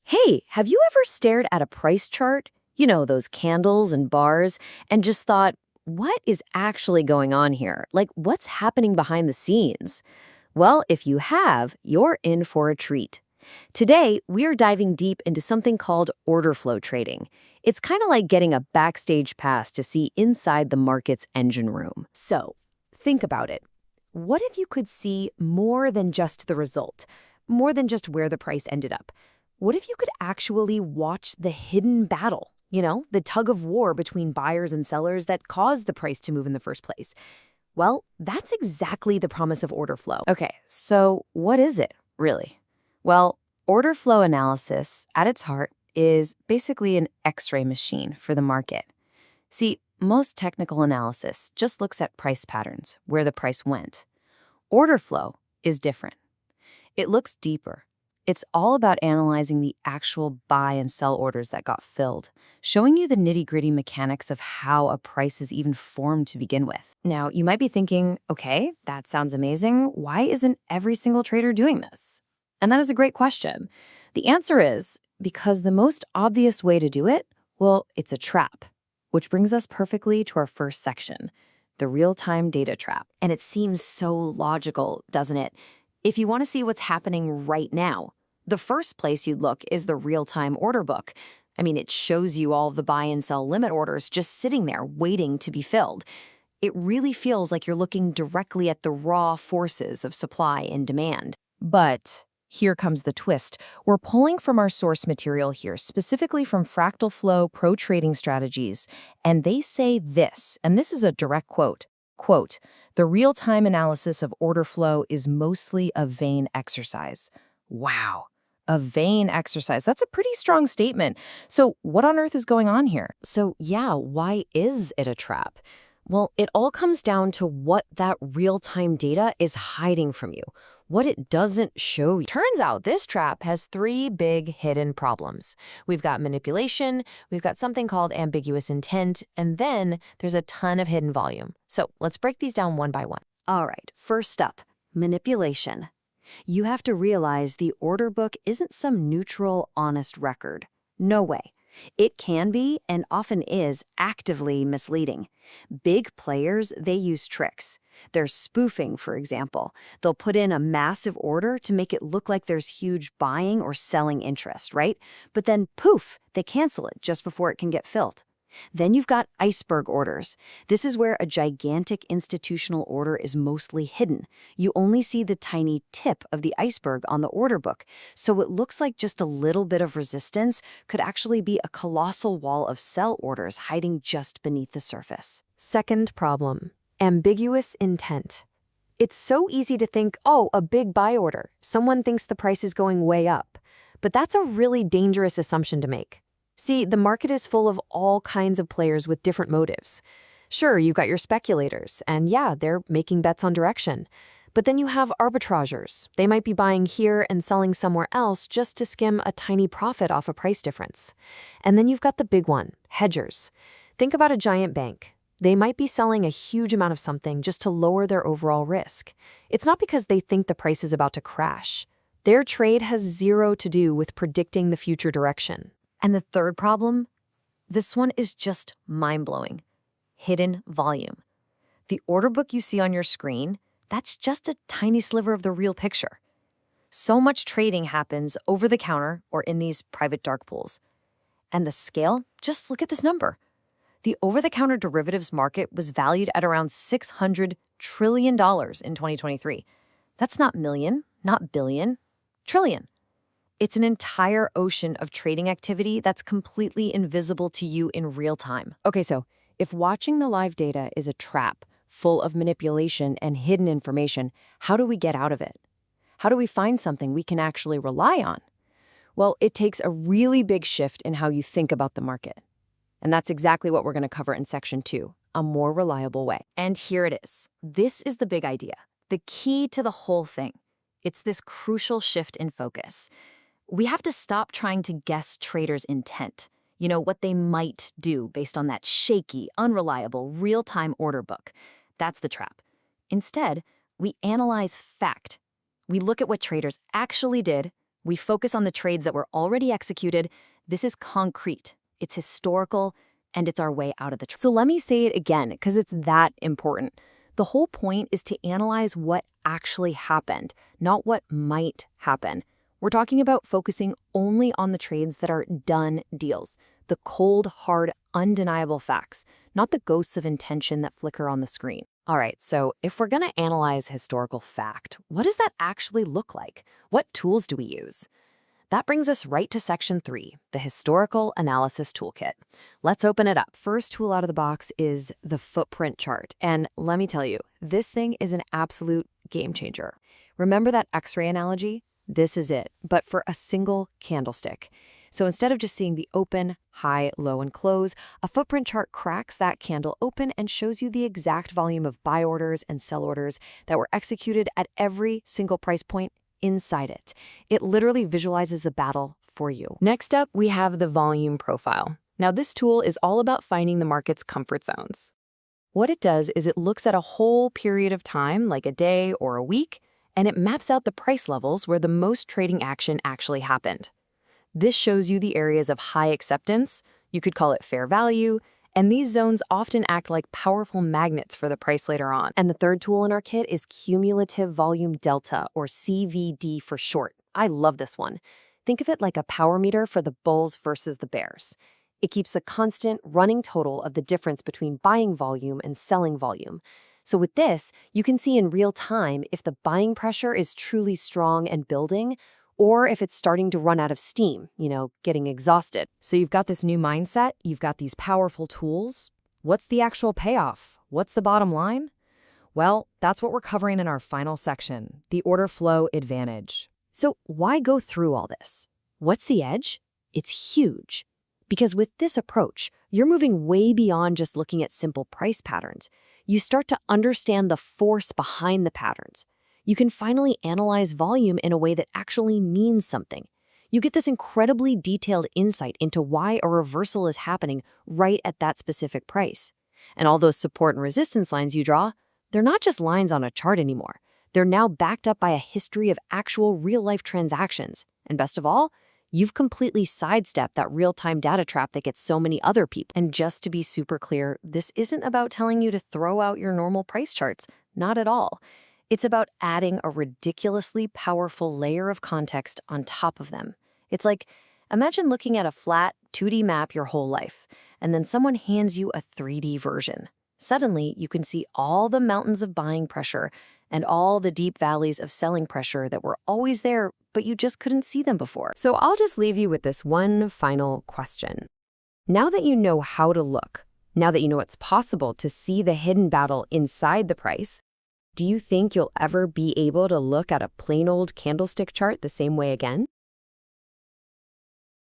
Hey, have you ever stared at a price chart? You know, those candles and bars, and just thought, what is actually going on here? Like, what's happening behind the scenes? Well, if you have, you're in for a treat. Today, we're diving deep into something called order flow trading. It's kind of like getting a backstage pass to see inside the market's engine room. So, think about it. What if you could see more than just the result, more than just where the price ended up? What if you could actually watch the hidden battle, the tug of war between buyers and sellers that caused the price to move in the first place? Well, that's exactly the promise of order flow. Okay, so what is it, really? Well, order flow analysis, at its heart, is basically an X-ray machine for the market. See, most technical analysis just looks at price patterns, where the price went. Order flow is different. It looks deeper. It's all about analyzing the actual buy and sell orders that got filled, showing you the nitty-gritty mechanics of how a price is even formed to begin with. Now, you might be thinking, okay, that sounds amazing. Why isn't every single trader doing this? And that is a great question. The answer is because the most obvious way to do it, well, it's a trap, which brings us perfectly to our first section, the real-time data trap. And it seems so logical, doesn't it? If you want to see what's happening right now, the first place you'd look is the real-time order book. I mean, it shows you all of the buy and sell limit orders just sitting there waiting to be filled. It really feels like you're looking directly at the raw forces of supply and demand. But here comes the twist. We're pulling from our source material here, specifically from Fractal Flow Pro Trading Strategies, and they say this, and this is a direct quote, "The real-time analysis of order flow is mostly a vain exercise." Wow. A vain exercise. That's a pretty strong statement. So what on earth is going on here? So yeah, why is it a trap? Well, it all comes down to what that real-time data is hiding from you, what it doesn't show you. Turns out this trap has three big hidden problems. We've got manipulation, we've got something called ambiguous intent, and then there's a ton of hidden volume. So let's break these down one by one. All right, first up, manipulation. You have to realize the order book isn't some neutral, honest record. No way. It can be, and often is, actively misleading. Big players, they use tricks. They're spoofing, for example. They'll put in a massive order to make it look like there's huge buying or selling interest, right? But then, poof, they cancel it just before it can get filled. Then you've got iceberg orders. This is where a gigantic institutional order is mostly hidden. You only see the tiny tip of the iceberg on the order book, so it looks like just a little bit of resistance could actually be a colossal wall of sell orders hiding just beneath the surface. Second problem, ambiguous intent. It's so easy to think, oh, a big buy order. Someone thinks the price is going way up. But that's a really dangerous assumption to make. See, the market is full of all kinds of players with different motives. Sure, you've got your speculators, and yeah, they're making bets on direction. But then you have arbitrageurs. They might be buying here and selling somewhere else just to skim a tiny profit off a price difference. And then you've got the big one, hedgers. Think about a giant bank. They might be selling a huge amount of something just to lower their overall risk. It's not because they think the price is about to crash. Their trade has zero to do with predicting the future direction. And the third problem? This one is just mind-blowing. Hidden volume. The order book you see on your screen, that's just a tiny sliver of the real picture. So much trading happens over the counter or in these private dark pools. And the scale? Just look at this number. The over-the-counter derivatives market was valued at around $600 trillion in 2023. That's not million, not billion, trillion. It's an entire ocean of trading activity that's completely invisible to you in real time. Okay, so if watching the live data is a trap full of manipulation and hidden information, how do we get out of it? How do we find something we can actually rely on? Well, it takes a really big shift in how you think about the market. And that's exactly what we're going to cover in section 2, a more reliable way. And here it is. This is the big idea, the key to the whole thing. It's this crucial shift in focus. We have to stop trying to guess traders' intent, what they might do based on that shaky, unreliable, real-time order book. That's the trap. Instead, we analyze fact. We look at what traders actually did, We focus on the trades that were already executed. This is concrete, it's historical, and it's our way out of the trap. So let me say it again, because it's that important. The whole point is to analyze what actually happened, not what might happen. We're talking about focusing only on the trades that are done deals, the cold, hard, undeniable facts, not the ghosts of intention that flicker on the screen. All right, so if we're going to analyze historical fact, what does that actually look like? What tools do we use? That brings us right to Section 3, the Historical Analysis Toolkit. Let's open it up. First tool out of the box is the footprint chart. And let me tell you, this thing is an absolute game changer. Remember that X-ray analogy? This is it, but for a single candlestick. So instead of just seeing the open, high, low, and close, a footprint chart cracks that candle open and shows you the exact volume of buy orders and sell orders that were executed at every single price point inside it. It literally visualizes the battle for you. Next up, we have the volume profile. Now, this tool is all about finding the market's comfort zones. What it does is it looks at a whole period of time, like a day or a week, and it maps out the price levels where the most trading action actually happened. This shows you the areas of high acceptance, you could call it fair value, and these zones often act like powerful magnets for the price later on. And the third tool in our kit is Cumulative Volume Delta, or CVD for short. I love this one. Think of it like a power meter for the bulls versus the bears. It keeps a constant running total of the difference between buying volume and selling volume. So with this, you can see in real time if the buying pressure is truly strong and building, or if it's starting to run out of steam, getting exhausted. So you've got this new mindset, you've got these powerful tools. What's the actual payoff? What's the bottom line? Well, that's what we're covering in our final section, the order flow advantage. So why go through all this? What's the edge? It's huge. Because with this approach, you're moving way beyond just looking at simple price patterns. You start to understand the force behind the patterns. You can finally analyze volume in a way that actually means something. You get this incredibly detailed insight into why a reversal is happening right at that specific price. And all those support and resistance lines you draw, they're not just lines on a chart anymore. They're now backed up by a history of actual real-life transactions. And best of all, you've completely sidestepped that real-time data trap that gets so many other people. And just to be super clear, this isn't about telling you to throw out your normal price charts. Not at all. It's about adding a ridiculously powerful layer of context on top of them. It's like, imagine looking at a flat 2D map your whole life, and then someone hands you a 3D version. Suddenly, you can see all the mountains of buying pressure and all the deep valleys of selling pressure that were always there, but you just couldn't see them before. So I'll just leave you with this one final question. Now that you know how to look, now that you know it's possible to see the hidden battle inside the price, do you think you'll ever be able to look at a plain old candlestick chart the same way again?